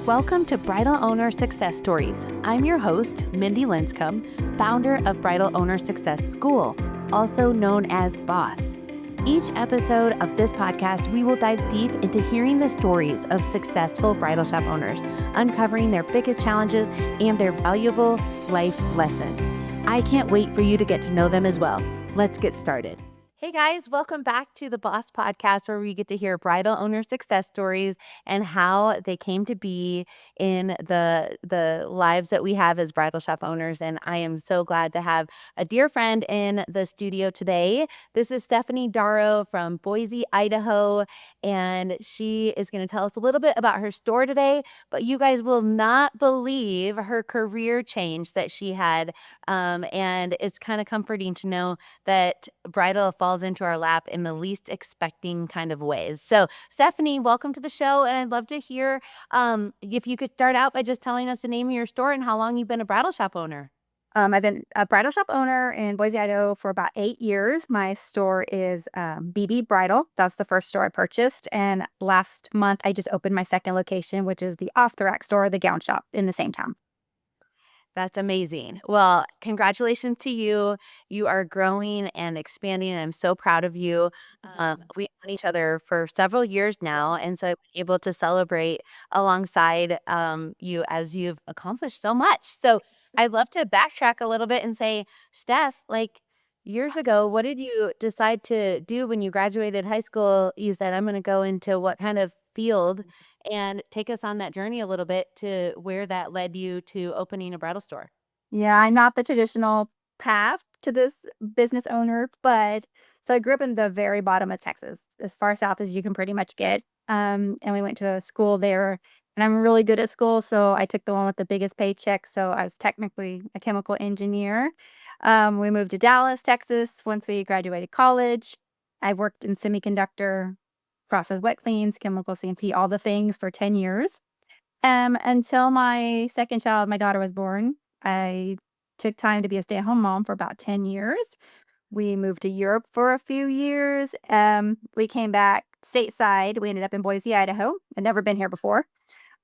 Welcome to Bridal Owner Success Stories. I'm your host, Mindy Linscomb, founder of Bridal Owner Success School, also known as BOSS. Each episode of this podcast, we will dive deep into hearing the stories of successful bridal shop owners, uncovering their biggest challenges and their valuable life lessons. I can't wait for you to get to know them as well. Let's get started. Hey guys, welcome back to the Boss Podcast, where we get to hear bridal owner success stories and how they came to be in the lives that we have as bridal shop owners. And I am so glad to have a dear friend in the studio today. This is Stephanie Darrow from Boise, Idaho, and she is going to tell us a little bit about her store today. But you guys will not believe her career change that she had, and it's kind of comforting to know that bridal falls into our lap in the least expecting kind of ways. So, Stephanie, welcome to the show, and I'd love to hear if you could start out by just telling us the name of your store and how long you've been a bridal shop owner. I've been a bridal shop owner in Boise, Idaho for about 8 years. My store is BB Bridal. That's the first store I purchased. And last month, I just opened my second location, which is the off the rack store, the gown shop in the same town. That's amazing. Well, congratulations to you. You are growing and expanding, and I'm so proud of you. We've known each other for several years now, and so I'm able to celebrate alongside you as you've accomplished so much. So I'd love to backtrack a little bit and say, Steph, like years ago, what did you decide to do when you graduated high school? You said, I'm going to go into what kind of field? And take us on that journey a little bit to where that led you to opening a bridal store. Yeah, I'm not the traditional path to this business owner, but so I grew up in the very bottom of Texas, as far south as you can pretty much get. And we went to a school there, and I'm really good at school, so I took the one with the biggest paycheck. So I was technically a chemical engineer. We moved to Dallas, Texas, once we graduated college. I worked in semiconductor, process wet cleans, chemical CMP, all the things for 10 years. Until my second child, my daughter, was born. I took time to be a stay-at-home mom for about 10 years. We moved to Europe for a few years. We came back stateside. We ended up in Boise, Idaho. I'd never been here before.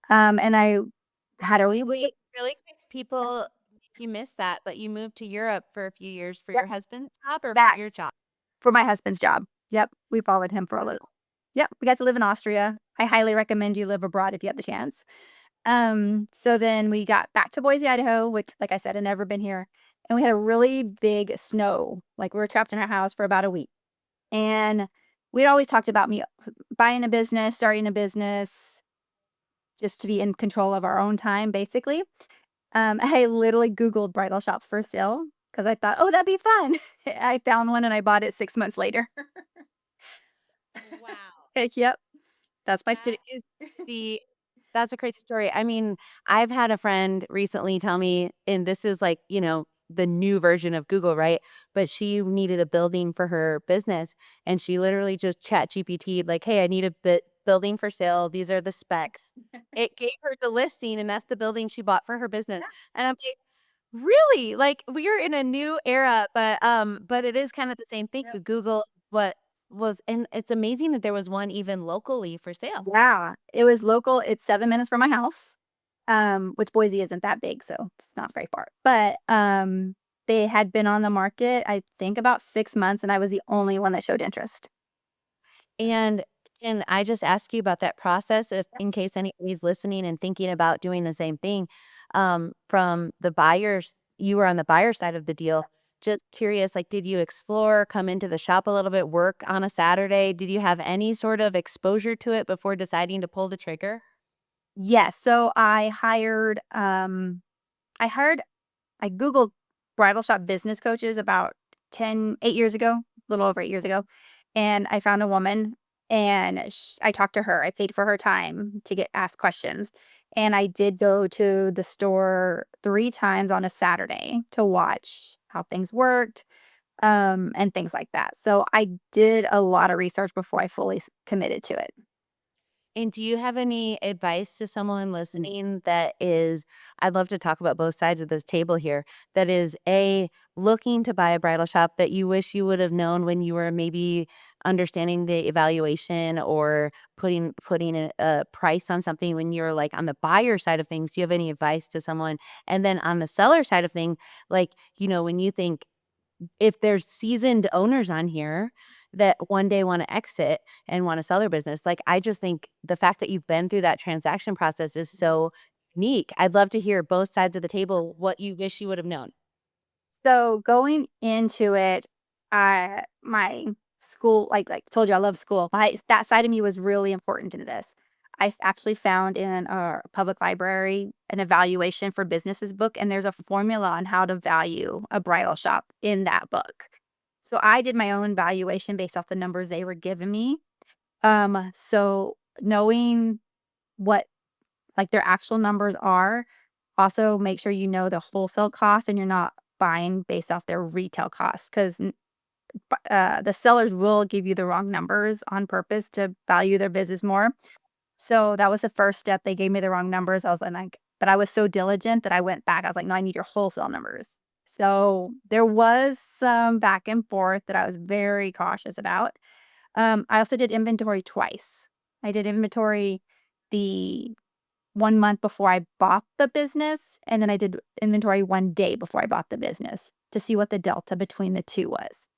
And I had a Wait, really quick, people, you missed that, but you moved to Europe for a few years for yep, your husband's job or for your that's job? for my husband's job. Yep, we followed him for a little. Yep, we got to live in Austria. I highly recommend you live abroad if you have the chance. So then we got back to Boise, Idaho, which, like I said, had never been here. And we had a really big snow. Like we were trapped in our house for about a week. And we'd always talked about me buying a business, starting a business, just to be in control of our own time, basically. I literally Googled bridal shop for sale because I thought, oh, that'd be fun. I found one and I bought it 6 months later. Wow. Yep, that's my That studio. is the that's a crazy story. I mean, I've had a friend recently tell me, and this is like, the new version of Google, right? But she needed a building for her business, and she literally just chat GPT'd like, "Hey, I need a building for sale. These are the specs." It gave her the listing, and that's the building she bought for her business. And I'm like, really? Like, we're in a new era, but it is kind of the same thing. You Google what was, and it's amazing that there was one even locally for sale. Yeah, it was local. It's 7 minutes from my house, which Boise isn't that big, so it's not very far. But, they had been on the market, I think, about 6 months, and I was the only one that showed interest. And can I just ask you about that process, if in case anybody's listening and thinking about doing the same thing, from the buyers, you were on the buyer side of the deal. Just curious, like, did you explore, come into the shop a little bit, work on a Saturday? Did you have any sort of exposure to it before deciding to pull the trigger? Yes, so I hired I Googled bridal shop business coaches about 8 years ago, a little over 8 years ago, and I found a woman, and I talked to her. I paid for her time to get asked questions, and I did go to the store 3 times on a Saturday to watch how things worked, and things like that. So I did a lot of research before I fully committed to it. And do you have any advice to someone listening that is, I'd love to talk about both sides of this table here, that is looking to buy a bridal shop that you wish you would have known when you were maybe understanding the evaluation or putting a price on something when you're like on the buyer side of things? Do you have any advice to someone? And then on the seller side of things, like, when you think if there's seasoned owners on here that one day wanna exit and wanna sell their business, like, I just think the fact that you've been through that transaction process is so unique. I'd love to hear both sides of the table, what you wish you would have known. So going into it, my school, like told you, I love school. That side of me was really important into this. Actually found in a public library an evaluation for businesses book, and there's a formula on how to value a bridal shop in that book. So I did my own valuation based off the numbers they were giving me. So knowing what like their actual numbers are, also make sure you know the wholesale cost and you're not buying based off their retail costs, 'cause the sellers will give you the wrong numbers on purpose to value their business more. So that was the first step. They gave me the wrong numbers. I was like, but I was so diligent that I went back. I was like, no, I need your wholesale numbers. So there was some back and forth that I was very cautious about. I also did inventory twice. I did inventory the 1 month before I bought the business, and then I did inventory 1 day before I bought the business to see what the delta between the 2 was.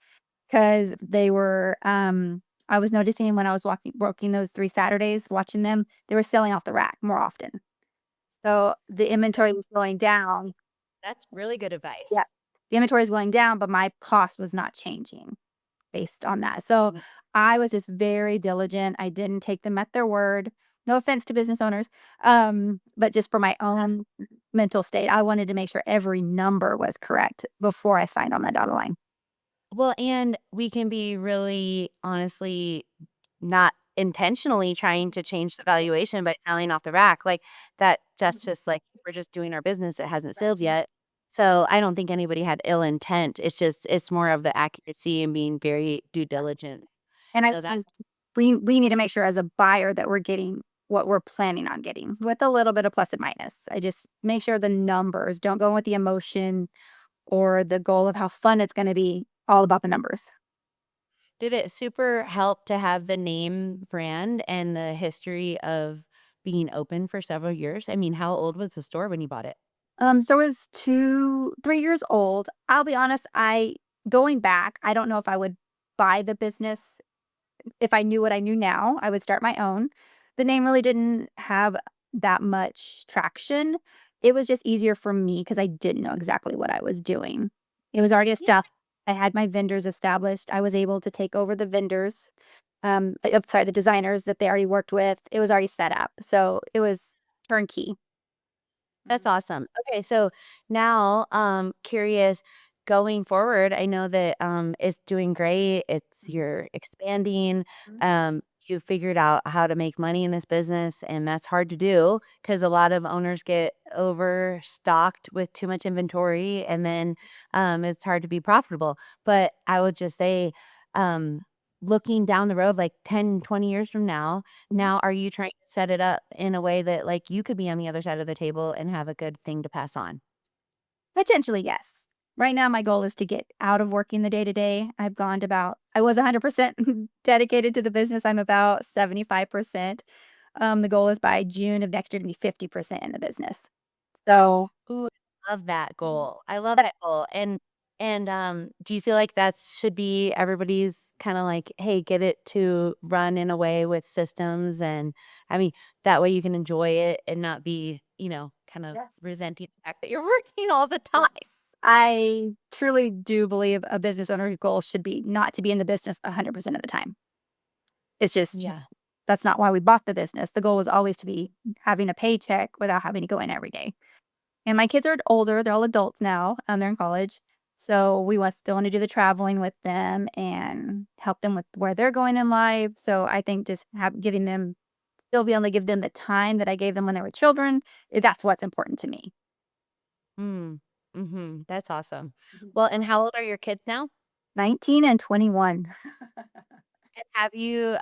'Cause they were, I was noticing when I was working those 3 Saturdays, watching them, they were selling off the rack more often. So, the inventory was going down. That's really good Yeah. advice. The inventory is going down, but my cost was not changing based on that. So, I was just very diligent. I didn't take them at their word. No offense to business owners, but just for my own mental state, I wanted to make sure every number was correct before I signed on that dotted line. Well, and we can be really honestly not intentionally trying to change the valuation by selling off the rack, like, that's just like, we're just doing our business, it hasn't sold yet. So, I don't think anybody had ill intent, it's more of the accuracy and being very due diligent. And I So that's think we need to make sure as a buyer that we're getting what we're planning on getting with a little bit of plus and minus. I just make sure the numbers don't go with the emotion or the goal of how fun it's gonna be, all about the numbers. Did it super help to have the name brand and the history of being open for several years? I mean, how old was the store when you bought it? So it was 3 years old. I'll be honest, I going back, I don't know if I would buy the business. If I knew what I knew now, I would start my own. The name really didn't have that much traction. It was just easier for me because I didn't know exactly what I was doing. It was already Yeah. established. I had my vendors established. I was able to take over the vendors. I'm sorry, the designers that they already worked with. It was already set up, so it was turnkey. That's awesome. Okay, so now, curious, going forward, I know that, it's doing great, you're expanding, you figured out how to make money in this business, and that's hard to do because a lot of owners get overstocked with too much inventory, and then, it's hard to be profitable. But I would just say, um, looking down the road, like 10, 20 years from now, now, are you trying to set it up in a way that, like, you could be on the other side of the table and have a good thing to pass on? Potentially, yes. Right now, my goal is to get out of working the day to day. I've gone to about I was 100% dedicated to the business. I'm about 75%. The goal is by June of next year to be 50% in the business. So, Ooh, I love that goal. I love that goal, and do you feel like that should be everybody's kinda like, "Hey, get it to run in a way with systems," and, I mean, that way you can enjoy it and not be, kind of yes. resenting the fact that you're working all the time. Yes. I truly do believe a business owner's goal should be not to be in the business 100% of the time. It's just Yeah. that's not why we bought the business. The goal was always to be having a paycheck without having to go in every day. And my kids are older, they're all adults now, they're in college. So we still want to do the traveling with them and help them with where they're going in life. So I think just giving them still be able to give them the time that I gave them when they were children, that's what's important to me. Mm. Mhm. That's awesome. Mhm. Well, and how old are your kids now? 19 and 21. And have you,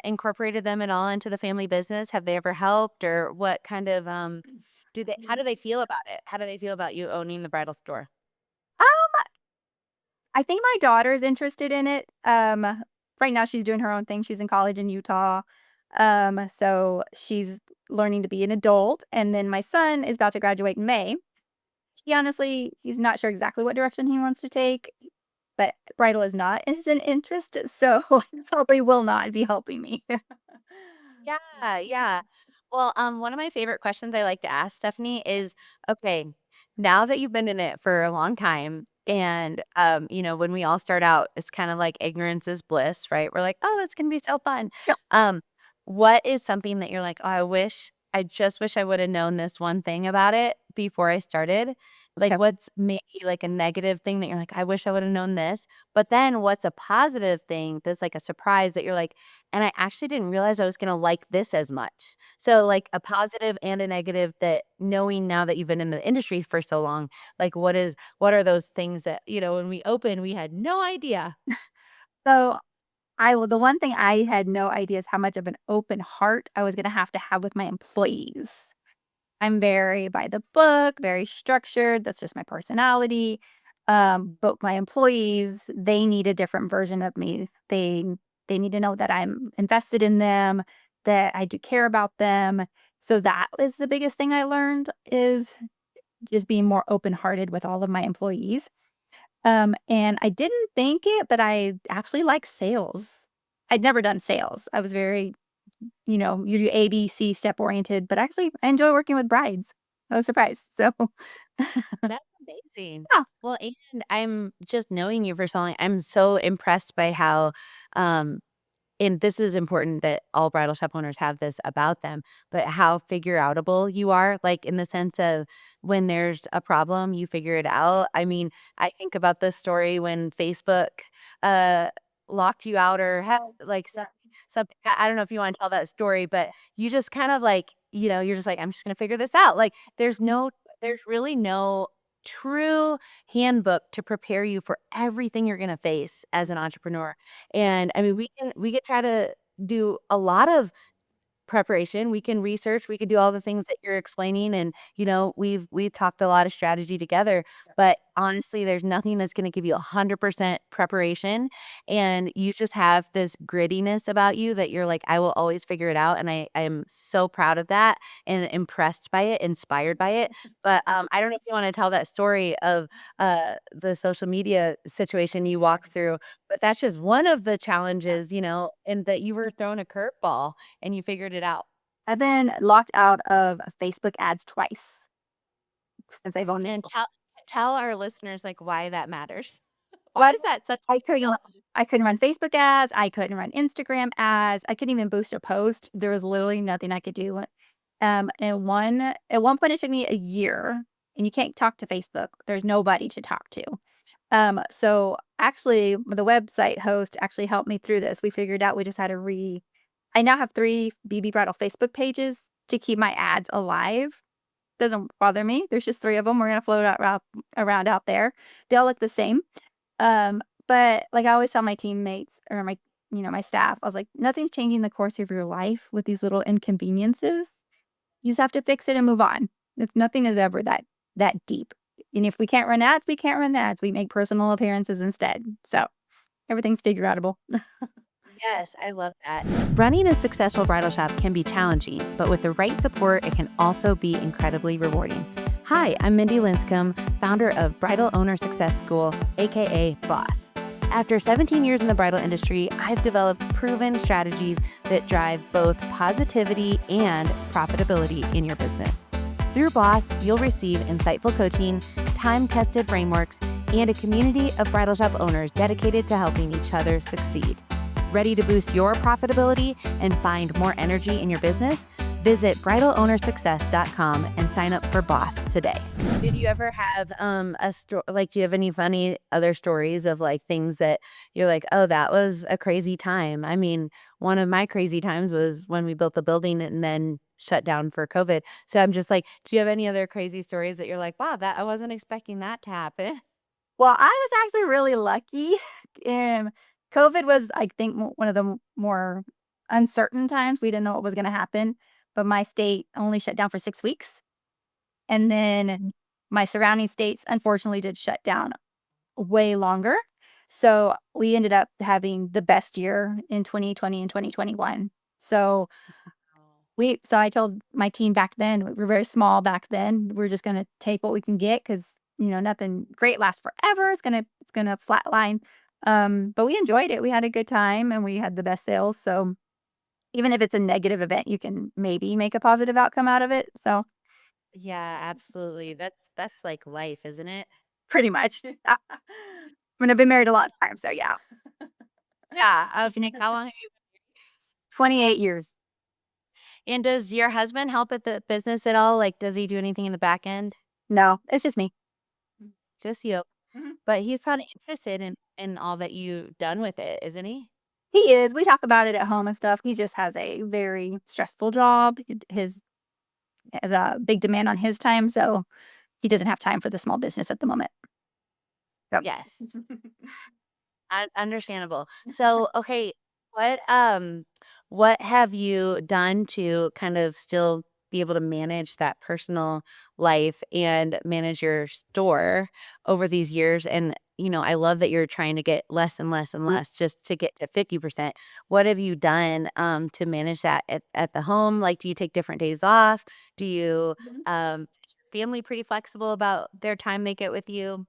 incorporated them at all into the family business? Have they ever helped, or what kind of, do they how do they feel about it? How do they feel about you owning the bridal store? I think my daughter's interested in it. Right now she's doing her own thing. She's in college in Utah. So she's learning to be an adult. And then my son is about to graduate in May. He's not sure exactly what direction he wants to take, but bridal is not his interest. So he probably will not be helping me. Yeah, yeah. Well, one of my favorite questions I like to ask Stephanie is, okay, now that you've been in it for a long time, and when we all start out, it's kind of like ignorance is bliss, right? We're like, oh, it's gonna be so fun. Yep. What is something that you're like, oh, I just wish I would have known this one thing about it before I started? Like, Okay. what's maybe like a negative thing that you're like, I wish I would have known this. But then what's a positive thing that's like a surprise that you're like, and I actually didn't realize I was gonna like this as much. So, like, a positive and a negative that knowing now that you've been in the industry for so long, like, what are those things that, when we opened, we had no idea? So the one thing I had no idea is how much of an open heart I was going to have with my employees. I'm very by the book, very structured. That's just my personality. But my employees, they need a different version of me. They need to know that I'm invested in them, that I do care about them. So that was the biggest thing I learned is just being more open-hearted with all of my employees. And I didn't think it, but I actually like sales. I'd never done sales. I was very, you do ABC step oriented, but actually I enjoy working with brides. I was surprised. So That's amazing. yeah. Well, and I'm just knowing you for so long, I'm so impressed by how, um and this is important that all bridal shop owners have this about them, but how figure outable you are, like in the sense of when there's a problem, you figure it out. I mean, I think about this story when Facebook uh locked you out or had like something. I don't know if you want to tell that story, but you just kind of like, you're just like, I'm just gonna figure this out. Like there's really no true handbook to prepare you for everything you're gonna face as an entrepreneur. And I mean, we can try to do a lot of preparation, we can research, we could do all the things that you're explaining and, we've talked a lot of strategy together, but honestly, there's nothing that's gonna give you 100% preparation, and you just have this grittiness about you that you're like, "I will always figure it out," and I am so proud of that and impressed by it, inspired by it, but, I don't know if you wanna tell that story of, the social media situation you walked through, but that's just one of the challenges, and that you were thrown a curveball and you figured it out. I've been locked out of Facebook ads twice since I've owned And schools. tell our listeners, like, why that matters. Why Well, is that such a I big couldn't deal? I couldn't run Facebook ads, I couldn't run Instagram ads, I couldn't even boost a post. There was literally nothing I could do. At one point it took me a year, and you can't talk to Facebook. There's nobody to talk to. So actually the website host actually helped me through this. We figured out we just had to I now have 3 BB Bridal Facebook pages to keep my ads alive. Doesn't bother me. There's just 3 of them. We're gonna float around out there. They all look the same. But like I always tell my teammates or my staff, I was like, nothing's changing the course of your life with these little inconveniences. You just have to fix it and move on. It's nothing is ever that deep. And if we can't run ads, we can't run ads. We make personal appearances instead. So everything's figure outable. Yes, I love that. Running a successful bridal shop can be challenging, but with the right support, it can also be incredibly rewarding. Hi, I'm Mindy Linscomb, founder of Bridal Owner Success School, aka Boss. After 17 years in the bridal industry, I've developed proven strategies that drive both positivity and profitability in your business. Through Boss, you'll receive insightful coaching, time-tested frameworks, and a community of bridal shop owners dedicated to helping each other succeed. Ready to boost your profitability and find more energy in your business? Visit bridalownersuccess.com and sign up for Boss today. Did you ever have a story, like, do you have any funny other stories of like things that you're like, oh, that was a crazy time? I mean, one of my crazy times was when we built the building and then shut down for COVID. So I'm just like, do you have any other crazy stories that you're like, wow, that I wasn't expecting that to happen? Well, I was actually really lucky. COVID was, I think, one of the more uncertain times. We didn't know what was going to happen, but my state only shut down for 6 weeks. And then my surrounding states, unfortunately, did shut down way longer. So we ended up having the best year in 2020 and 2021. So so I told my team back then, we were very small back then. We're just gonna take what we can get because nothing great lasts forever. It's gonna flatline. But we enjoyed it. We had a good time and we had the best sales. So even if it's a negative event, you can maybe make a positive outcome out of it. So Yeah, absolutely. That's like life, isn't it? pretty much. I mean, I've been married a lot of times, so yeah. Yeah. Nick, how long have you 28 years. And does your husband help at the business at all? Like, does he do anything in the back end? No, it's just me. Just you. Mhm. But he's probably interested in all that you've done with it, isn't he? He is. We talk about it at home and stuff. He just has a very stressful job. His has a big demand on his time, so he doesn't have time for the small business at the moment. Yep. Yes. Understandable. So, okay, what have you done to kind of still be able to manage that personal life and manage your store over these years? And, I love that you're trying to get less and less and less just to get to 50%. What have you done to manage that at the home? Like, do you take different days off? Do you Mhm. is your family pretty flexible about their time they get with you?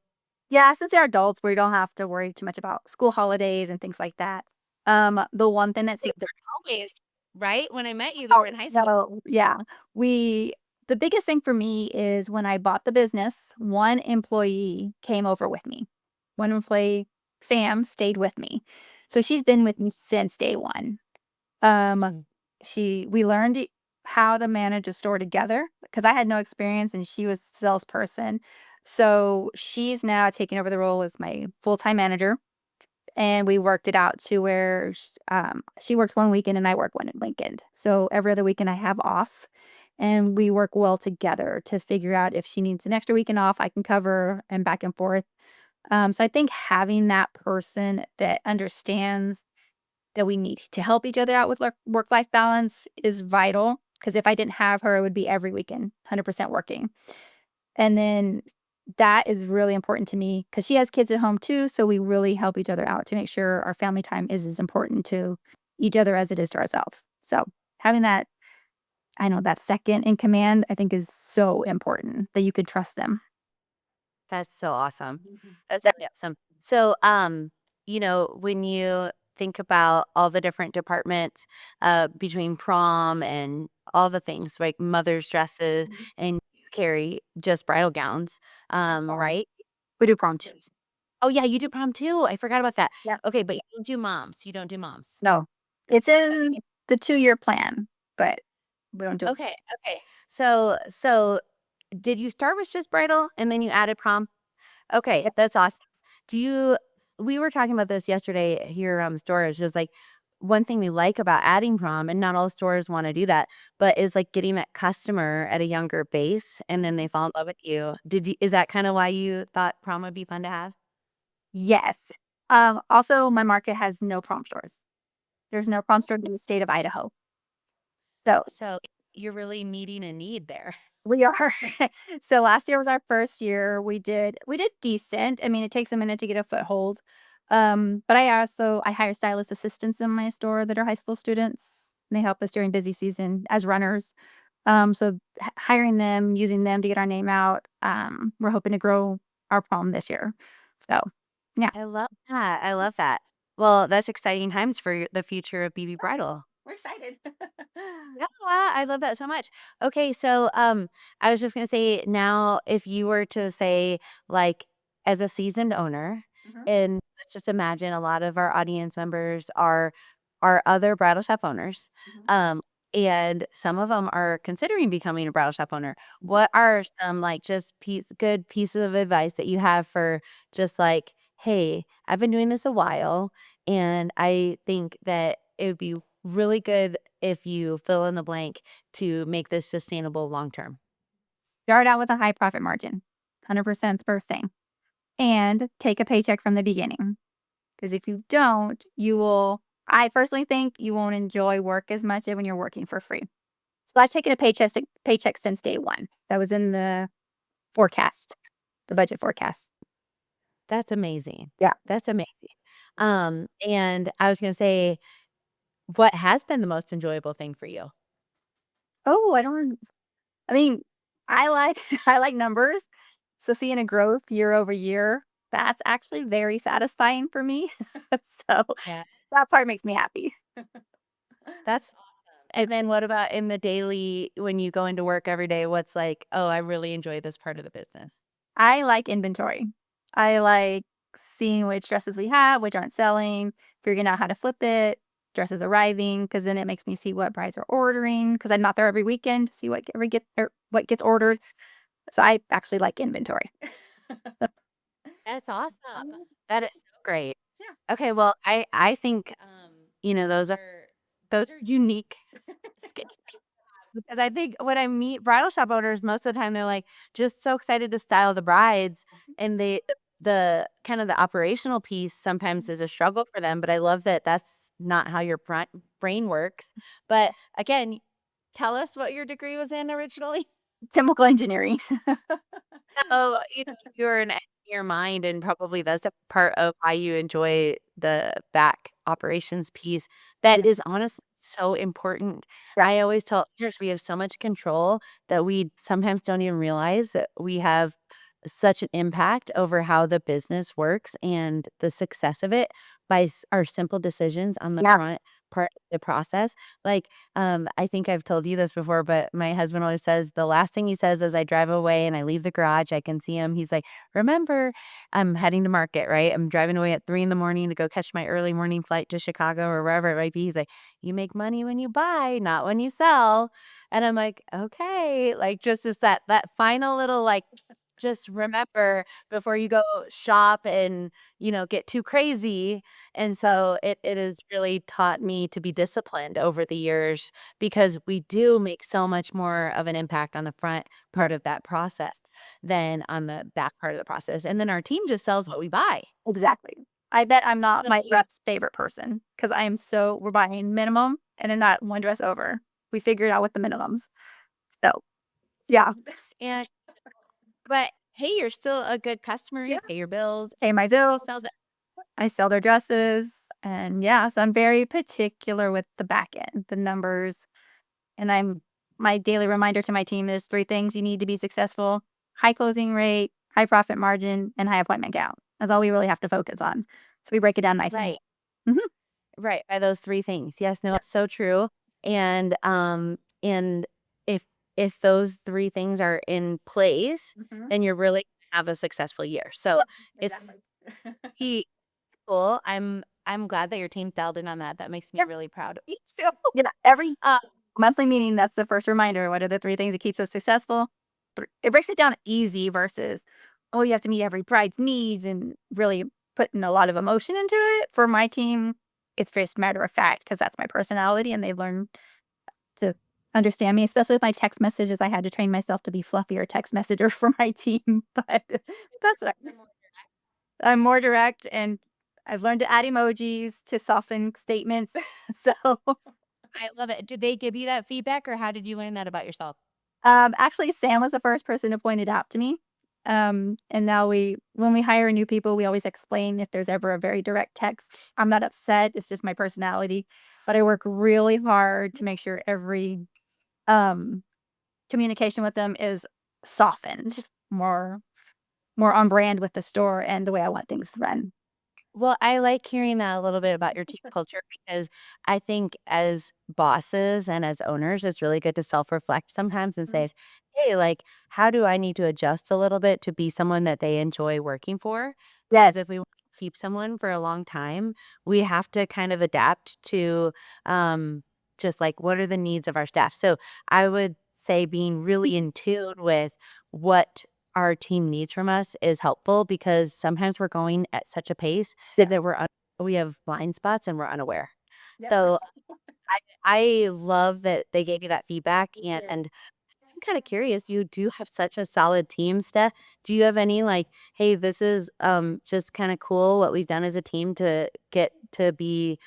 Yeah, since they're adults, we don't have to worry too much about school holidays and things like that. The one thing that's They weren't always, right? When I met you, they oh, were in high school. no, yeah. We The biggest thing for me is when I bought the business, one employee came over with me. One employee, Sam, stayed with me. So she's been with me since day one. Um, Mm. we learned how to manage a store together because I had no experience and she was a salesperson. So she's now taking over the role as my full-time manager. And we worked it out to where she works one weekend and I work one weekend. So every other weekend I have off. And we work well together to figure out if she needs an extra weekend off, I can cover and back and forth. So I think having that person that understands that we need to help each other out with work life balance is vital. Because if I didn't have her, it would be every weekend, 100% working. And then that is really important to me because she has kids at home too. So we really help each other out to make sure our family time is as important to each other as it is to ourselves. So having that, I know that second in command, I think is so important that you could trust them. That's so awesome. Mhm. That's really awesome. So, when you think about all the different departments, between prom and all the things like mother's dresses, Mhm. and you carry just bridal gowns, Prom. right? We do prom too. Oh yeah, you do prom too. I forgot about that. Yeah. Okay, but you don't do moms. You don't do moms. No, it's in the 2-year plan, but we don't do it. Okay, okay. So did you start with just bridal and then you added prom? Okay, Yep. that's awesome. Do you We were talking about this yesterday here around the store. It's just like one thing we like about adding prom, and not all stores want to do that, but is like getting that customer at a younger base and then they fall in love with you. Is that kind of why you thought prom would be fun to have? Yes. Also, my market has no prom stores. There's no prom store in the state of Idaho. So So you're really meeting a need there. we are. So last year was our first year. We did decent. I mean, it takes a minute to get a foothold. But I hire stylist assistants in my store that are high school students. They help us during busy season as runners. So hiring them, using them to get our name out. We're hoping to grow our prom this year. So yeah. I love that. I love that. Well, that's exciting times for the future of BB Bridal. We're excited. Yeah, I love that so much. Okay, so I was just gonna say now, if you were to say, like, as a seasoned owner, Mhm, and let's just imagine a lot of our audience members are other bridal shop owners, mhm, um, and some of them are considering becoming a bridal shop owner. mhm. What are some like just good pieces of advice that you have for just like, hey, I've been doing this a while, and I think that it would be really good if you fill in the blank to make this sustainable long term. Start out with a high profit margin, 100% the first thing, and take a paycheck from the beginning. Because if you don't, I personally think you won't enjoy work as much as when you're working for free. So I've taken a paycheck since day one. That was in the forecast, the budget forecast. That's amazing. Yeah. That's amazing. And I was gonna say, what has been the most enjoyable thing for you? Oh, I mean, I like I like numbers. So seeing a growth year over year, that's actually very satisfying for me. So Yeah. that part makes me happy. That's awesome. And then what about in the daily when you go into work every day, what's like, "Oh, I really enjoy this part of the business." I like inventory. I like seeing which dresses we have, which aren't selling, figuring out how to flip it, dresses arriving, because then it makes me see what brides are ordering. Because I'm not there every weekend to see what gets ordered. So I actually like inventory. That's awesome. Um, That is so great. Yeah. Okay, well, I think, those are unique skills because I think when I meet bridal shop owners, most of the time, they're, like, just so excited to style the brides, and the kind of the operational piece sometimes is a struggle for them, but I love that that's not how your brain works. But, again, tell us what your degree was in originally? Chemical engineering. Oh, you're an engineer mind, and probably that's a part of why you enjoy the back operations piece that is honestly so important. Yeah. I always tell others we have so much control that we sometimes don't even realize that we have such an impact over how the business works and the success of it by our simple decisions on the Yeah. front part of the process. Like, I think I've told you this before, but my husband always says the last thing he says as I drive away and I leave the garage, I can see him. He's like, "Remember, I'm heading to market, right? I'm driving away at 3 in the morning to go catch my early morning flight to Chicago or wherever it might be." He's like, "You make money when you buy, not when you sell." And I'm like, "Okay." Like, just that final little, like, just remember before you go shop and, get too crazy. And so it has really taught me to be disciplined over the years because we do make so much more of an impact on the front part of that process than on the back part of the process. And then our team just sells what we buy. Exactly. I bet I'm not my rep's favorite person because we're buying minimum and then not one dress over. We figured out what the minimums. So, yeah. And but hey, you're still a good customer. Yeah. You pay your bills. Pay my Who bills. sells it? I sell their dresses. And yeah, so I'm very particular with the back end, the numbers. And my daily reminder to my team is three things you need to be successful: high closing rate, high profit margin, and high appointment count. That's all we really have to focus on. So we break it down nicely. Right. Mhm. Right, by those 3 things. Yes, no, it's so true, and if those 3 things are in place, Mhm. then you're really gonna have a successful year, so Exactly. it's he cool. I'm glad that your team dialed in on that. That makes me Yep. really proud of you. Yeah, every Uh, monthly meeting, that's the first reminder. What are the three things that keeps us successful? It breaks it down easy versus, oh, you have to meet every bride's needs and really putting a lot of emotion into it. For my team, it's just matter of fact because that's my personality and they learn to understand me, especially with my text messages. I had to train myself to be fluffier text messenger for my team, but that's all right. I'm more direct and I've learned to add emojis to soften statements. So I love it. Did they give you that feedback, or how did you learn that about yourself? Actually, Sam was the first person to point it out to me. And now when we hire new people, we always explain if there's ever a very direct text. I'm not upset. It's just my personality, but I work really hard to make sure every um, communication with them is softened, more on brand with the store and the way I want things run. Well, I like hearing that a little bit about your team culture because I think as bosses and as owners, it's really good to self-reflect sometimes and Mhm. say, "Hey, like, how do I need to adjust a little bit to be someone that they enjoy working for?" Yes. Because if we want to keep someone for a long time, we have to kind of adapt to um, just like what are the needs of our staff. So I would say being really in tune with what our team needs from us is helpful because sometimes we're going at such a pace Yeah. that we have blind spots and we're unaware. Yep. So I love that they gave you that feedback Me too. and kind of curious. You do have such a solid team, Steph. Do you have any like, hey, this is just kind of cool what we've done as a team to get to be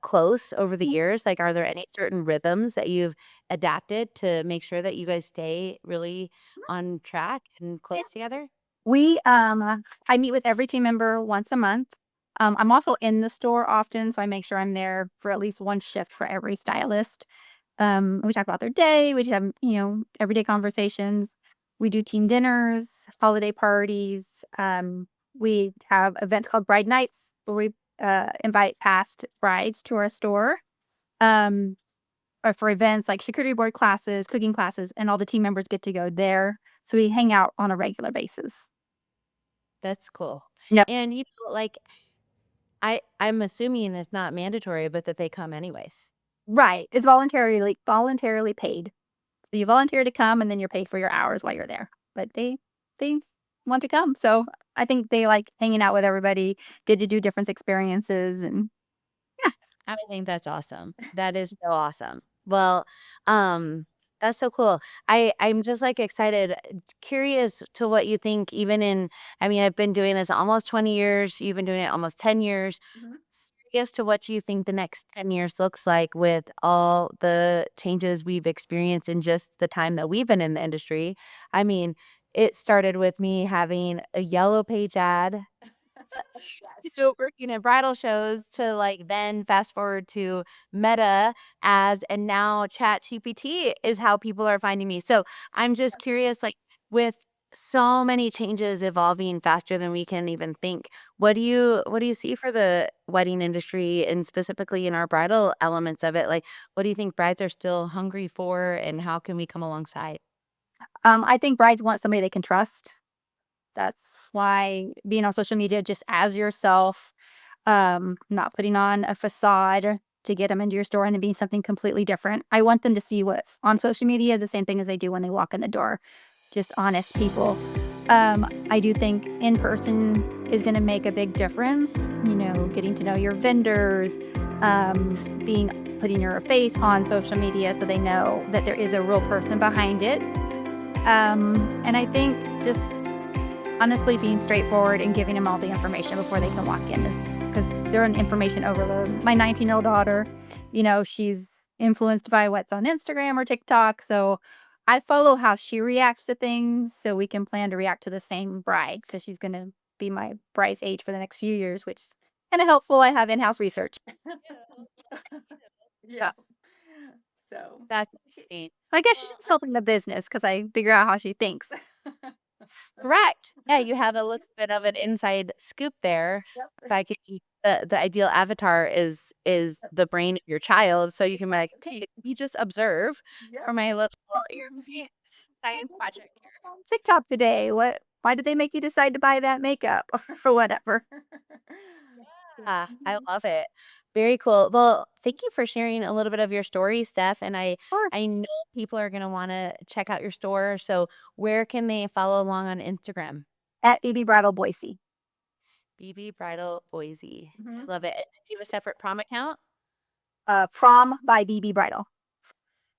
close over the years? Like, are there any certain rhythms that you've adapted to make sure that you guys stay really on track and close together? We, I meet with every team member once a month. I'm also in the store often, so I make sure I'm there for at least one shift for every stylist. We talk about their day. We just have, everyday conversations. We do team dinners, holiday parties. We have events called Bride Nights where we invite past brides to our store. Um, or for events like security board classes, cooking classes, and all the team members get to go there. So we hang out on a regular basis. That's cool. Yep. And like I'm assuming it's not mandatory, but that they come anyways. Right. It's voluntarily paid. So you volunteer to come and then you're paid for your hours while you're there. But they want to come. So I think they like hanging out with everybody, get to do different experiences and yeah. I think that's awesome. That is so awesome. Well, um, that's so cool. I'm just like excited, curious to what you think, even in, I mean, I've been doing this almost 20 years. You've been doing it almost 10 years. Mhm. Curious to what you think the next 10 years looks like with all the changes we've experienced in just the time that we've been in the industry. I mean, it started with me having a yellow page ad Yes. still working at bridal shows to like then fast forward to Meta as and now Chat GPT is how people are finding me. So I'm just curious, like with so many changes evolving faster than we can even think, what do you see for the wedding industry and specifically in our bridal elements of it? Like what do you think brides are still hungry for and how can we come alongside? I think brides want somebody they can trust. That's why being on social media just as yourself, not putting on a facade to get them into your store and then being something completely different. I want them to see what on social media the same thing as they do when they walk in the door, just honest people. I do think in person is going to make a big difference. Getting to know your vendors, being putting your face on social media so they know that there is a real person behind it. And I think just honestly being straightforward and giving them all the information before they can walk in is because they're an information overload. My 19-year-old daughter, she's influenced by what's on Instagram or TikTok. So I follow how she reacts to things so we can plan to react to the same bride because she's going to be my bride's age for the next few years, which is kind of helpful. I have in-house research. Yeah. So That's interesting. I guess she's just helping the business because I figure out how she thinks. Correct. Yeah, you have a little bit of an inside scoop there. Yep. By getting the ideal avatar is the brain of your child, so you can be like, okay, you just observe for Yep. my little science project here. On TikTok today. Why did they make you decide to buy that makeup for whatever? Yeah, I love it. Very cool. Well, thank you for sharing a little bit of your story, Steph. And I Of course. I know people are gonna want to check out your store. So where can they follow along on Instagram? At BB Bridal Boise. BB Bridal Boise. I Mhm. love it. Do you have a separate prom account? Prom by BB Bridal.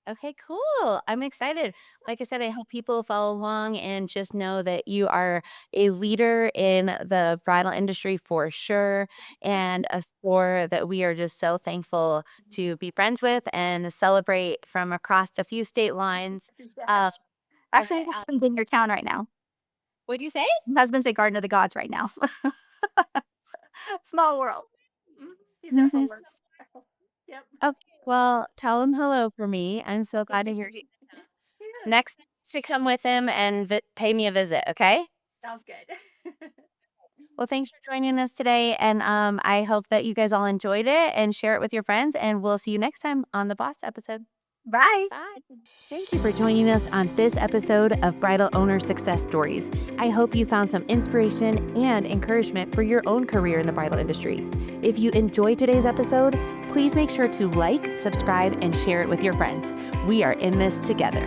Okay, cool. I'm excited. Like I said, I hope people follow along and just know that you are a leader in the bridal industry for sure, and a store that we are just so thankful to be friends with and celebrate from across a few state lines. Uh, Yes. Actually, okay, my husband's in your town right now. what'd you say? My husband's at Garden of the Gods right now. Small world. Mhm. He's there for work. Nice. Yep. Okay, well, tell him hello for me. I'm so glad to hear he Yes. next time you should come with him and pay me a visit, okay? Sounds good. Well, thanks for joining us today, and I hope that you guys all enjoyed it and share it with your friends. And we'll see you next time on the Boss episode. Bye. Bye. Thank you for joining us on this episode of Bridal Owner Success Stories. I hope you found some inspiration and encouragement for your own career in the bridal industry. If you enjoyed today's episode, please make sure to like, subscribe, and share it with your friends. We are in this together.